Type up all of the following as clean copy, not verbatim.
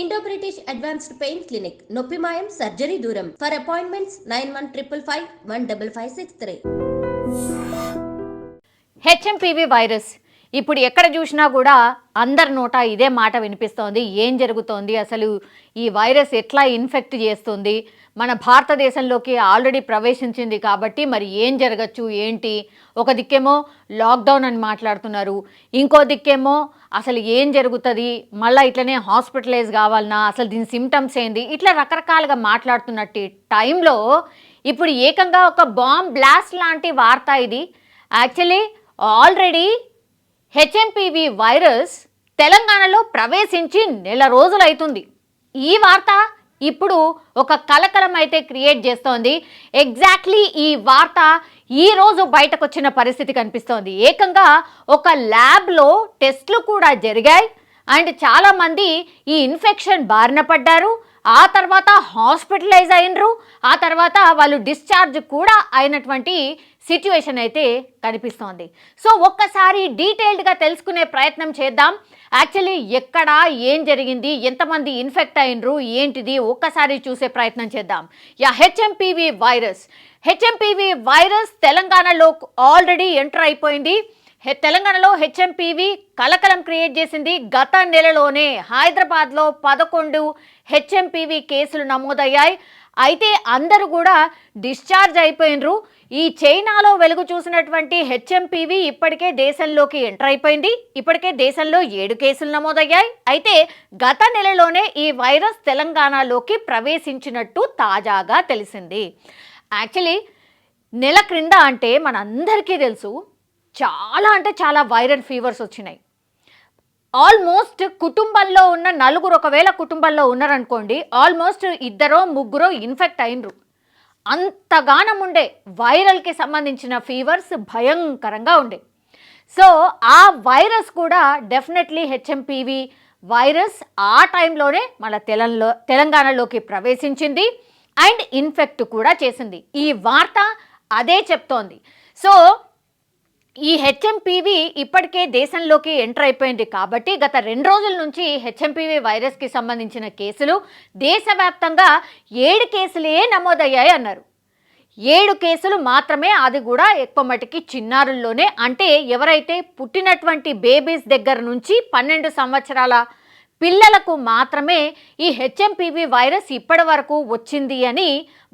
Indo British advanced pain clinic నొప్పి మాయం surgery దూరం ఫర్ అపాయింట్మెంట్స్ 9155515563. హెచ్ఎంపీవీ వైరస్ ఇప్పుడు ఎక్కడ చూసినా కూడా అందరి నోట ఇదే మాట వినిపిస్తోంది. ఏం జరుగుతోంది, అసలు ఈ వైరస్ ఎట్లా ఇన్ఫెక్ట్ చేస్తుంది, మన భారతదేశంలోకి ఆల్రెడీ ప్రవేశించింది కాబట్టి మరి ఏం జరగచ్చు ఏంటి. ఒక దిక్కేమో లాక్డౌన్ అని మాట్లాడుతున్నారు, ఇంకో దిక్కేమో అసలు ఏం జరుగుతుంది, మళ్ళీ ఇట్లనే హాస్పిటలైజ్ కావాలన్నా, అసలు దీని సిమ్టమ్స్ ఏంది, ఇట్లా రకరకాలుగా మాట్లాడుతున్నట్టు టైంలో ఇప్పుడు ఏకంగా ఒక బాంబ్ బ్లాస్ట్ లాంటి వార్త ఇది. యాక్చువల్లీ ఆల్రెడీ హెచ్ఎంపీవీ వైరస్ తెలంగాణలో ప్రవేశించి నెల రోజులైతుంది. ఈ వార్త ఇప్పుడు ఒక కలకలం అయితే క్రియేట్ చేస్తోంది. ఎగ్జాక్ట్లీ ఈ వార్త ఈరోజు బయటకు వచ్చిన పరిస్థితి కనిపిస్తోంది. ఏకంగా ఒక ల్యాబ్లో టెస్టులు కూడా జరిగాయి అండ్ చాలామంది ఈ ఇన్ఫెక్షన్ బారిన పడ్డారు. ఆ తర్వాత హాస్పిటలైజ్ అయినరు, ఆ తర్వాత వాళ్ళు డిశ్చార్జ్ కూడా అయినటువంటి సిచ్యువేషన్ అయితే కనిపిస్తోంది. సో ఒక్కసారి డీటెయిల్డ్గా తెలుసుకునే ప్రయత్నం చేద్దాం. యాక్చువల్లీ ఎక్కడ ఏం జరిగింది, ఎంతమంది ఇన్ఫెక్ట్ అయినరు ఏంటిది ఒక్కసారి చూసే ప్రయత్నం చేద్దాం. హెచ్ఎంపీవీ వైరస్ తెలంగాణలో ఆల్రెడీ ఎంటర్ అయిపోయింది. తెలంగాణలో హెచ్ఎంపీవీ కలకలం క్రియేట్ చేసింది. గత నెలలోనే హైదరాబాద్లో 11 హెచ్ఎంపీవీ కేసులు నమోదయ్యాయి. అయితే అందరూ కూడా డిశ్చార్జ్ అయిపోయినరు. ఈ చైనాలో వెలుగు చూసినటువంటి హెచ్ఎంపీవీ ఇప్పటికే దేశంలోకి ఎంటర్ అయిపోయింది. ఇప్పటికే దేశంలో 7 కేసులు నమోదయ్యాయి. అయితే గత నెలలోనే ఈ వైరస్ తెలంగాణలోకి ప్రవేశించినట్టు తాజాగా తెలిసింది. యాక్చువల్లీ నెల క్రింద అంటే మనందరికీ తెలుసు చాలా అంటే చాలా వైరల్ ఫీవర్స్ వచ్చినాయి. ఆల్మోస్ట్ కుటుంబంలో ఉన్న నలుగురు, ఒకవేళ కుటుంబంలో ఉన్నారనుకోండి, ఆల్మోస్ట్ 2-3 ఇన్ఫెక్ట్ అయినరు. అంతగానం ఉండే వైరల్కి సంబంధించిన ఫీవర్స్ భయంకరంగా ఉండే. సో ఆ వైరస్ కూడా డెఫినెట్లీ హెచ్ఎంపీవీ వైరస్ ఆ టైంలోనే మన తెలంగాణలోకి ప్రవేశించింది అండ్ ఇన్ఫెక్ట్ కూడా చేసింది. ఈ వార్త అదే చెప్తోంది. సో ఈ హెచ్ఎంపీవీ ఇప్పటికే దేశంలోకి ఎంటర్ అయిపోయింది కాబట్టి గత 2 రోజుల నుంచి హెచ్ఎంపీవీ వైరస్కి సంబంధించిన కేసులు దేశవ్యాప్తంగా 7 కేసులే నమోదయ్యాయి అన్నారు. 7 కేసులు మాత్రమే, అది కూడా ఎక్కువ మటుకి చిన్నారుల్లోనే. అంటే ఎవరైతే పుట్టినటువంటి బేబీస్ దగ్గర నుంచి 12 సంవత్సరాల పిల్లలకు మాత్రమే ఈ హెచ్ఎంపీవీ వైరస్ ఇప్పటి వరకు వచ్చింది అని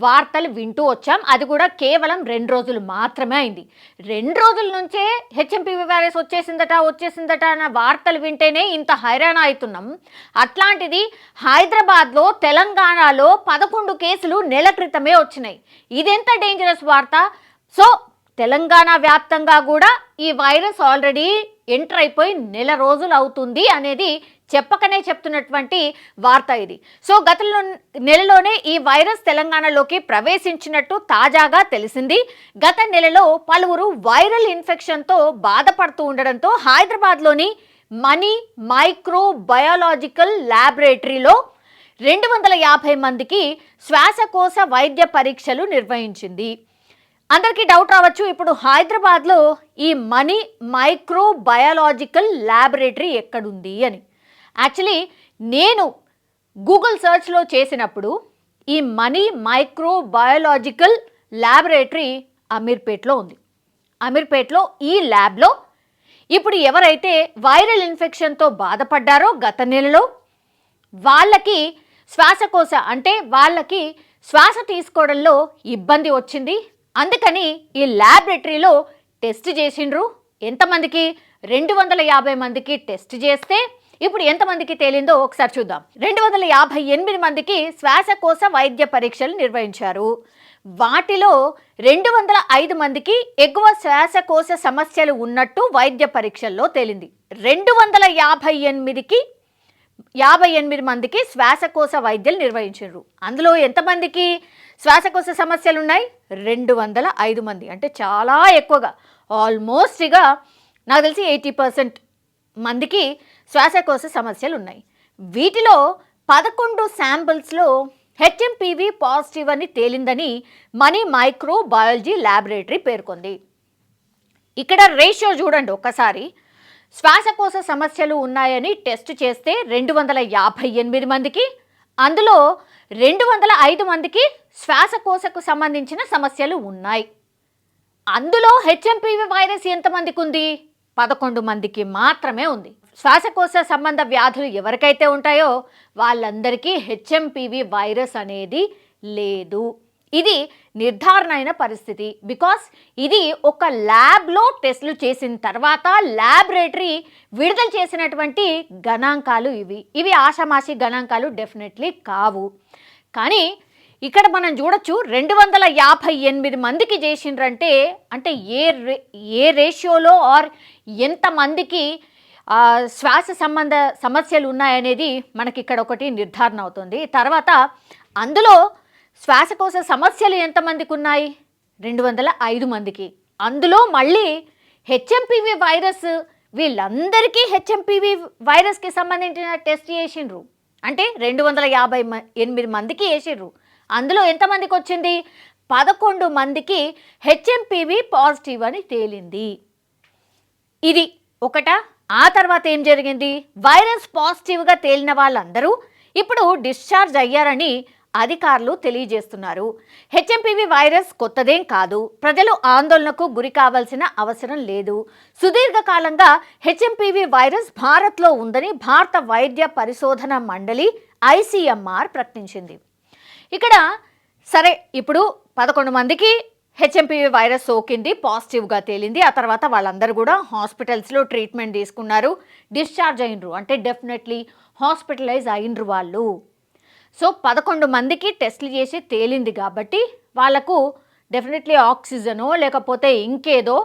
వార్తలు వింటూ వచ్చాం. అది కూడా కేవలం 2 రోజులు మాత్రమే అయింది. 2 రోజుల నుంచే హెచ్ఎంపీవీ వైరస్ వచ్చేసిందట అన్న వార్తలు వింటేనే ఇంత హైరాణ అవుతున్నాం. అట్లాంటిది హైదరాబాద్లో, తెలంగాణలో 11 కేసులు నెల క్రితమే వచ్చినాయి. ఇదెంత డేంజరస్ వార్త. సో తెలంగాణ వ్యాప్తంగా కూడా ఈ వైరస్ ఆల్రెడీ ఎంటర్ అయిపోయి నెల రోజులు అవుతుంది అనేది చెప్పకనే చెప్తున్నటువంటి వార్త ఇది. సో గత నెలలోనే ఈ వైరస్ తెలంగాణలోకి ప్రవేశించినట్టు తాజాగా తెలిసింది. గత నెలలో పలువురు వైరల్ ఇన్ఫెక్షన్తో బాధపడుతూ ఉండడంతో హైదరాబాద్లోని మనీ మైక్రో బయాలజికల్ ల్యాబొరేటరీలో 250 మందికి శ్వాసకోశ వైద్య పరీక్షలు నిర్వహించింది. అందరికీ డౌట్ రావచ్చు, ఇప్పుడు హైదరాబాద్లో ఈ మనీ మైక్రో బయాలజికల్ ల్యాబొరేటరీ ఎక్కడుంది అని. యాక్చువల్లీ నేను గూగుల్ సర్చ్లో చేసినప్పుడు ఈ మనీ మైక్రో బయాలజికల్ ల్యాబొరేటరీ అమీర్పేట్లో ఉంది. అమీర్పేట్లో ఈ ల్యాబ్లో ఇప్పుడు ఎవరైతే వైరల్ ఇన్ఫెక్షన్తో బాధపడ్డారో గత నెలలో వాళ్ళకి శ్వాసకోశ అంటే వాళ్ళకి శ్వాస తీసుకోవడంలో ఇబ్బంది వచ్చింది. అందుకని ఈ ల్యాబొరేటరీలో టెస్ట్ చేసిండ్రు. ఎంతమందికి? 250 మందికి టెస్ట్ చేస్తే ఇప్పుడు ఎంతమందికి తేలిందో ఒకసారి చూద్దాం. 258 మందికి శ్వాసకోశ వైద్య పరీక్షలు నిర్వహించారు. వాటిలో 205 మందికి ఎగువ శ్వాసకోశ సమస్యలు ఉన్నట్టు వైద్య పరీక్షల్లో తేలింది. 258 మందికి శ్వాసకోశ వైద్యులు నిర్వహించారు. అందులో ఎంతమందికి శ్వాసకోశ సమస్యలు ఉన్నాయి? 205 మంది. అంటే చాలా ఎక్కువగా, ఆల్మోస్ట్ ఇక నాకు తెలిసి 80% మందికి శ్వాసకోశ సమస్యలు ఉన్నాయి. వీటిలో 11 శాంపిల్స్లో హెచ్ఎంపీవీ పాజిటివ్ అని తేలిందని మనీ మైక్రో బయాలజీ ల్యాబొరేటరీ పేర్కొంది. ఇక్కడ రేషియో చూడండి ఒక్కసారి. శ్వాసకోశ సమస్యలు ఉన్నాయని టెస్ట్ చేస్తే 258 మందికి, అందులో 205 మందికి శ్వాసకోశకు సంబంధించిన సమస్యలు ఉన్నాయి. అందులో హెచ్ఎంపీవీ వైరస్ ఎంతమందికి ఉంది? 11 మందికి మాత్రమే ఉంది. శ్వాసకోశ సంబంధ వ్యాధులు ఎవరికైతే ఉంటాయో వాళ్ళందరికీ హెచ్ఎంపీవీ వైరస్ అనేది లేదు. ఇది నిర్ధారణ అయిన పరిస్థితి. బికాస్ ఇది ఒక ల్యాబ్లో టెస్టులు చేసిన తర్వాత ల్యాబొరేటరీ విడుదల చేసినటువంటి గణాంకాలు ఇవి ఆషామాషి గణాంకాలు డెఫినెట్లీ కావు. కానీ ఇక్కడ మనం చూడొచ్చు 258 మందికి చేసిండ్రంటే అంటే ఏ రేషియోలో ఆర్ ఎంతమందికి శ్వాస సంబంధ సమస్యలు ఉన్నాయనేది మనకి ఇక్కడ ఒకటి నిర్ధారణ అవుతుంది. తర్వాత అందులో శ్వాసకోశ సమస్యలు ఎంతమందికి ఉన్నాయి? 205 మందికి. అందులో మళ్ళీ హెచ్ఎంపీవీ వైరస్ వీళ్ళందరికీ హెచ్ఎంపీవీ వైరస్కి సంబంధించిన టెస్ట్ చేసిండ్రు. అంటే 258 మందికి వేసిండ్రు. అందులో ఎంతమందికి వచ్చింది? 11 మందికి హెచ్ఎంపీవీ పాజిటివ్ అని తేలింది. ఇది ఒకట. ఆ తర్వాత ఏం జరిగింది? వైరస్ పాజిటివ్గా తేలిన వాళ్ళందరూ ఇప్పుడు డిశ్చార్జ్ అయ్యారని అధికారులు తెలియజేస్తున్నారు. హెచ్ఎంపీవీ వైరస్ కొత్తదేం కాదు. ప్రజలు ఆందోళనకు గురి కావాల్సిన అవసరం లేదు. సుదీర్ఘకాలంగా హెచ్ఎంపీవీ వైరస్ భారత్లో ఉందని భారత వైద్య పరిశోధన మండలి ఐసీఎంఆర్ ప్రకటించింది. ఇక్కడ సరే ఇప్పుడు 11 మందికి హెచ్ఎంపీవీ వైరస్ సోకింది, పాజిటివ్గా తేలింది. ఆ తర్వాత వాళ్ళందరూ కూడా హాస్పిటల్స్లో ట్రీట్మెంట్ తీసుకున్నారు, డిశ్చార్జ్ అయినరు. అంటే డెఫినెట్లీ హాస్పిటలైజ్ అయినరు వాళ్ళు. సో 11 మందికి టెస్టులు చేసి తేలింది కాబట్టి వాళ్ళకు డెఫినెట్లీ ఆక్సిజనో లేకపోతే ఇంకేదో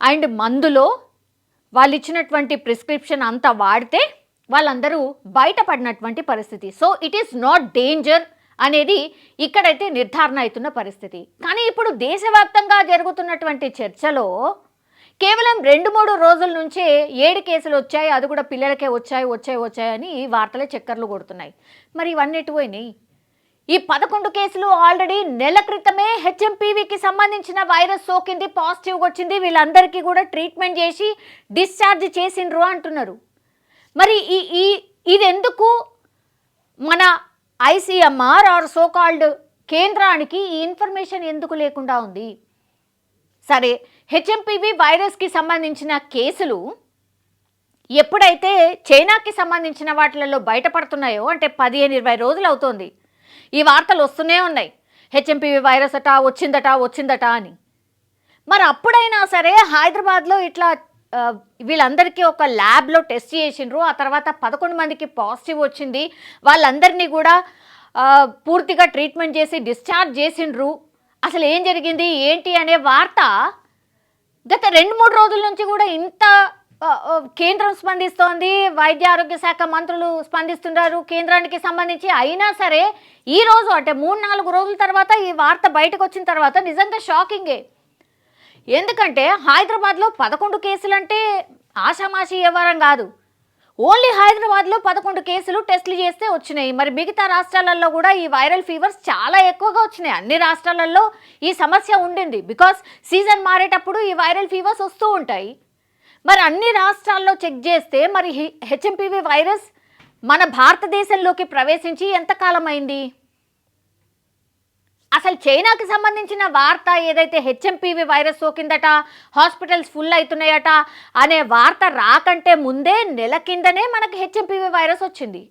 అండ్ మందులో వాళ్ళు ఇచ్చినటువంటి ప్రిస్క్రిప్షన్ అంతా వాడితే వాళ్ళందరూ బయటపడినటువంటి పరిస్థితి. So it is not danger అనేది ఇక్కడైతే నిర్ధారణ అవుతున్న పరిస్థితి. కానీ ఇప్పుడు దేశవ్యాప్తంగా జరుగుతున్నటువంటి చర్చలో కేవలం 2-3 రోజుల నుంచే 7 కేసులు వచ్చాయి, అది కూడా పిల్లలకే వచ్చాయని ఈ వార్తలే చక్కర్లు కొడుతున్నాయి. మరి ఇవన్నీ ఎటు పోయినాయి? ఈ 11 కేసులు ఆల్రెడీ నెల క్రితమే హెచ్ఎంపీవీకి సంబంధించిన వైరస్ సోకింది, పాజిటివ్గా వచ్చింది, వీళ్ళందరికీ కూడా ట్రీట్మెంట్ చేసి డిశ్చార్జ్ చేసిండ్రు అంటున్నారు. మరి ఇది ఎందుకు మన ఐసీఎంఆర్ ఆర్ సోకాల్డ్ కేంద్రానికి ఈ ఇన్ఫర్మేషన్ ఎందుకు లేకుండా ఉంది? సరే, హెచ్ఎంపీవీ వైరస్కి సంబంధించిన కేసులు ఎప్పుడైతే చైనాకి సంబంధించిన వాటిలలో బయటపడుతున్నాయో అంటే 15-20 రోజులు అవుతోంది, ఈ వార్తలు వస్తూనే ఉన్నాయి. హెచ్ఎంపీవీ వైరస్ వచ్చిందట అని. మరి అప్పుడైనా సరే హైదరాబాద్లో ఇట్లా వీళ్ళందరికీ ఒక ల్యాబ్లో టెస్ట్ చేసిండ్రు. ఆ తర్వాత 11 మందికి పాజిటివ్ వచ్చింది. వాళ్ళందరినీ కూడా పూర్తిగా ట్రీట్మెంట్ చేసి డిశ్చార్జ్ చేసిండ్రు. అసలు ఏం జరిగింది ఏంటి అనే వార్త గత 2-3 రోజుల నుంచి కూడా ఇంత కేంద్రం స్పందిస్తోంది, వైద్య ఆరోగ్య శాఖ మంత్రులు స్పందిస్తున్నారు కేంద్రానికి సంబంధించి. అయినా సరే ఈరోజు అంటే 3-4 రోజుల తర్వాత ఈ వార్త బయటకు వచ్చిన తర్వాత నిజంగా షాకింగే. ఎందుకంటే హైదరాబాద్లో 11 కేసులు అంటే ఆషామాషి వ్యవహారం కాదు. ఓన్లీ హైదరాబాద్లో 11 కేసులు టెస్టులు చేస్తే వచ్చినాయి. మరి మిగతా రాష్ట్రాలలో కూడా ఈ వైరల్ ఫీవర్స్ చాలా ఎక్కువగా వచ్చినాయి. అన్ని రాష్ట్రాలలో ఈ సమస్య ఉండింది. బికాస్ సీజన్ మారేటప్పుడు ఈ వైరల్ ఫీవర్స్ వస్తూ ఉంటాయి. మరి అన్ని రాష్ట్రాల్లో చెక్ చేస్తే మరి హెచ్ఎంపీవీ వైరస్ మన భారతదేశంలోకి ప్రవేశించి ఎంతకాలం అయింది? అసలు చైనాకి సంబంధించిన వార్త ఏదైతే హెచ్ఎంపీవీ వైరస్ సోకిందట, హాస్పిటల్స్ ఫుల్ అవుతున్నాయట అనే వార్త రాకంటే ముందే నెల కిందనే మనకి హెచ్ఎంపీవీ వైరస్ వచ్చింది.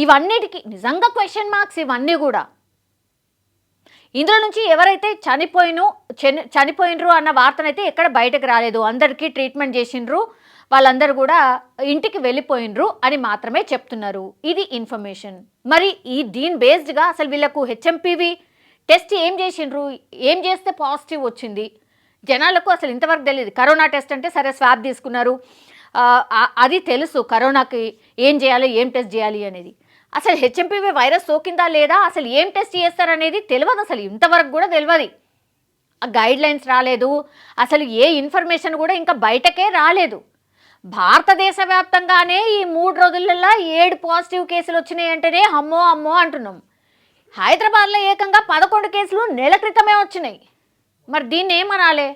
ఇవన్నిటికీ నిజంగా క్వశ్చన్ మార్క్స్ ఇవన్నీ కూడా. ఇందులో నుంచి ఎవరైతే చనిపోయినరు అన్న వార్తనైతే ఎక్కడ బయటకు రాలేదు. అందరికీ ట్రీట్మెంట్ చేసిండ్రు, వాళ్ళందరూ కూడా ఇంటికి వెళ్ళిపోయినరు అని మాత్రమే చెప్తున్నారు. ఇది ఇన్ఫర్మేషన్. మరి దీని బేస్డ్గా అసలు వీళ్ళకు హెచ్ఎంపీవీ టెస్ట్ ఏం చేసిండ్రు, ఏం చేస్తే పాజిటివ్ వచ్చింది జనాలకు అసలు ఇంతవరకు తెలియదు. కరోనా టెస్ట్ అంటే సరే స్వాబ్ తీసుకున్నారు, అది తెలుసు కరోనాకి ఏం చేయాలి, ఏం టెస్ట్ చేయాలి అనేది. అసలు హెచ్ఎంపీవీ వైరస్ సోకిందా లేదా, అసలు ఏం టెస్ట్ చేస్తారనేది తెలియదు. అసలు ఇంతవరకు కూడా తెలియదు. గైడ్ లైన్స్ రాలేదు, అసలు ఏ ఇన్ఫర్మేషన్ కూడా ఇంకా బయటకే రాలేదు. భారతదేశ వ్యాప్తంగానే ఈ 3 రోజులలో 7 పాజిటివ్ కేసులు వచ్చినాయి అంటేనే అమ్మో అంటున్నాం. హైదరాబాద్లో ఏకంగా 11 కేసులు నెల క్రితమే వచ్చినాయి. మరి దీన్ని ఏమనాలి?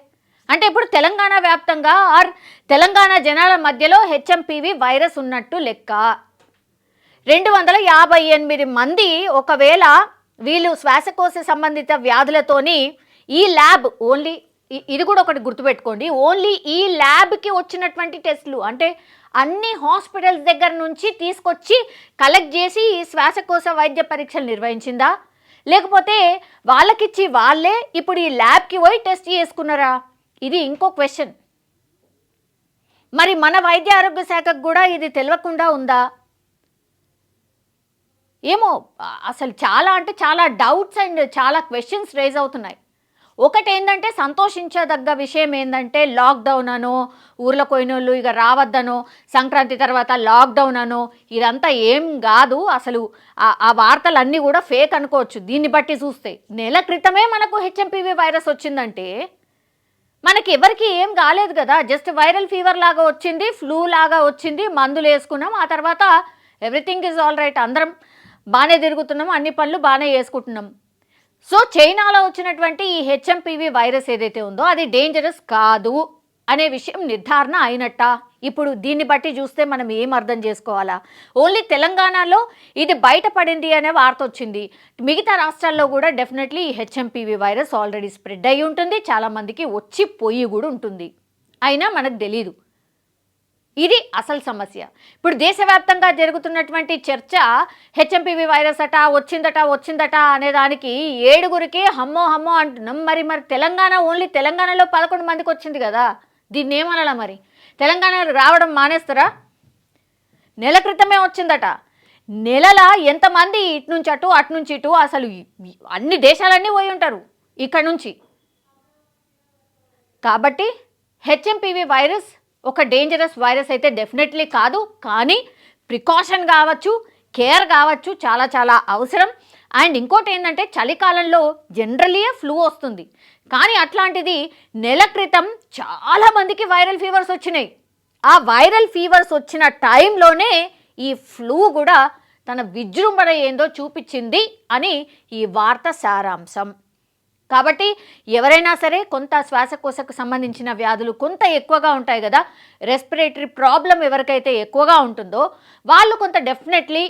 అంటే ఇప్పుడు తెలంగాణ వ్యాప్తంగా ఆర్ తెలంగాణ జనాల మధ్యలో హెచ్ఎంపీవీ వైరస్ ఉన్నట్టు లెక్క. 258 మంది ఒకవేళ వీళ్ళు శ్వాసకోశ సంబంధిత వ్యాధులతోని ఈ ల్యాబ్ ఓన్లీ, ఇది కూడా ఒకటి గుర్తుపెట్టుకోండి, ఓన్లీ ఈ ల్యాబ్కి వచ్చినటువంటి టెస్టులు అంటే అన్ని హాస్పిటల్స్ దగ్గర నుంచి తీసుకొచ్చి కలెక్ట్ చేసి ఈ శ్వాసకోశ వైద్య పరీక్షలు నిర్వహించిందా, లేకపోతే వాళ్ళకిచ్చి వాళ్ళే ఇప్పుడు ఈ ల్యాబ్కి పోయి టెస్ట్ చేసుకున్నారా? ఇది ఇంకో క్వశ్చన్. మరి మన వైద్య ఆరోగ్య శాఖకు కూడా ఇది తెలియకుండా ఉందా? ఏమో అసలు చాలా అంటే చాలా డౌట్స్ అండ్ చాలా క్వశ్చన్స్ రేజ్ అవుతున్నాయి. ఒకటి ఏంటంటే సంతోషించదగ్గ విషయం ఏంటంటే లాక్డౌన్ అనో, ఊర్లో పోయినోళ్ళు ఇక రావద్దనో, సంక్రాంతి తర్వాత లాక్డౌన్ అనో ఇదంతా ఏం కాదు. అసలు ఆ వార్తలన్నీ కూడా ఫేక్ అనుకోవచ్చు దీన్ని బట్టి చూస్తే. నెల క్రితమే మనకు హెచ్ఎంపీవీ వైరస్ వచ్చిందంటే మనకి ఎవరికి ఏం కాలేదు కదా, జస్ట్ వైరల్ ఫీవర్ లాగా వచ్చింది, ఫ్లూ లాగా వచ్చింది, మందులు వేసుకున్నాం, ఆ తర్వాత ఎవ్రీథింగ్ ఈజ్ ఆల్ రైట్, అందరం బాగానే తిరుగుతున్నాం, అన్ని పనులు బాగానే చేసుకుంటున్నాం. సో చైనాలో వచ్చినటువంటి ఈ హెచ్ఎంపీవీ వైరస్ ఏదైతే ఉందో అది డేంజరస్ కాదు అనే విషయం నిర్ధారణ అయినట్ట. ఇప్పుడు దీన్ని బట్టి చూస్తే మనం ఏం అర్థం చేసుకోవాలా? ఓన్లీ తెలంగాణలో ఇది బయటపడింది అనే వార్త వచ్చింది, మిగతా రాష్ట్రాల్లో కూడా డెఫినెట్లీ ఈ హెచ్ఎంపీవీ వైరస్ ఆల్రెడీ స్ప్రెడ్ అయ్యి ఉంటుంది, చాలామందికి వచ్చి పోయి కూడా ఉంటుంది, అయినా మనకు తెలీదు. ఇది అసలు సమస్య. ఇప్పుడు దేశవ్యాప్తంగా జరుగుతున్నటువంటి చర్చ హెచ్ఎంపీవీ వైరస్ అట వచ్చిందట అనేదానికి 7గురికి హమ్మో అంటున్నాం. మరి తెలంగాణ ఓన్లీ తెలంగాణలో 11 మందికి వచ్చింది కదా, దీన్ని ఏమనాలా? మరి తెలంగాణకు రావడం మానేస్తారా? నెల క్రితమే వచ్చిందట, నెలలా ఎంతమంది ఇటు నుంచి అటు నుంచి ఇటు, అసలు అన్ని దేశాలన్నీ పోయి ఉంటారు ఇక్కడ నుంచి. కాబట్టి హెచ్ఎంపీవీ వైరస్ ఒక డేంజరస్ వైరస్ అయితే డెఫినెట్లీ కాదు, కానీ ప్రికాషన్ కావచ్చు, కేర్ కావచ్చు చాలా చాలా అవసరం. అండ్ ఇంకోటి ఏంటంటే చలికాలంలో జనరల్లీ ఫ్లూ వస్తుంది, కానీ అట్లాంటిది నెల క్రితం చాలామందికి వైరల్ ఫీవర్స్ వచ్చినాయి. ఆ వైరల్ ఫీవర్స్ వచ్చిన టైంలోనే ఈ ఫ్లూ కూడా తన విజృంభణ ఏందో చూపించింది అని ఈ వార్త సారాంశం. కాబట్టి ఎవరైనా సరే కొంత శ్వాసకోశకు సంబంధించిన వ్యాధులు కొంత ఎక్కువగా ఉంటాయి కదా, రెస్పిరేటరీ ప్రాబ్లం ఎవరికైతే ఎక్కువగా ఉంటుందో వాళ్ళు కొంత డెఫినెట్లీ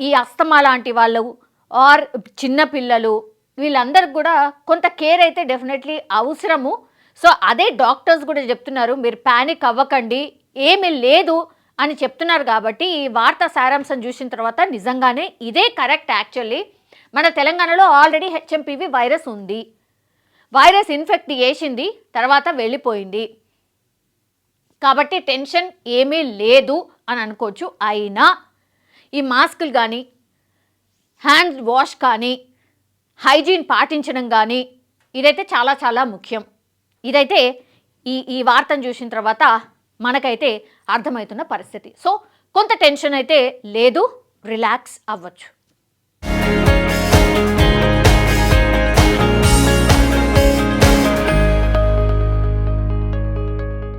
ఈ అస్తమా లాంటి వాళ్ళు ఆర్ చిన్నపిల్లలు వీళ్ళందరికి కూడా కొంత కేర్ అయితే డెఫినెట్లీ అవసరము. సో అదే డాక్టర్స్ కూడా చెప్తున్నారు, మీరు ప్యానిక్ అవ్వకండి, ఏమీ లేదు అని చెప్తున్నారు. కాబట్టి ఈ వార్త సారాంశం చూసిన తర్వాత నిజంగానే ఇదే కరెక్ట్. యాక్చువల్లీ మన తెలంగాణలో ఆల్రెడీ హెచ్ఎంపీవీ వైరస్ ఉంది, వైరస్ ఇన్ఫెక్ట్ చేసింది, తర్వాత వెళ్ళిపోయింది. కాబట్టి టెన్షన్ ఏమీ లేదు అని అనుకోవచ్చు. అయినా ఈ మాస్కులు కానీ, హ్యాండ్ వాష్ కానీ, హైజీన్ పాటించడం కానీ ఇదైతే చాలా చాలా ముఖ్యం. ఇదైతే ఈ వార్తను చూసిన తర్వాత మనకైతే అర్థమవుతున్న పరిస్థితి. సో కొంత టెన్షన్ అయితే లేదు, రిలాక్స్ అవ్వచ్చు.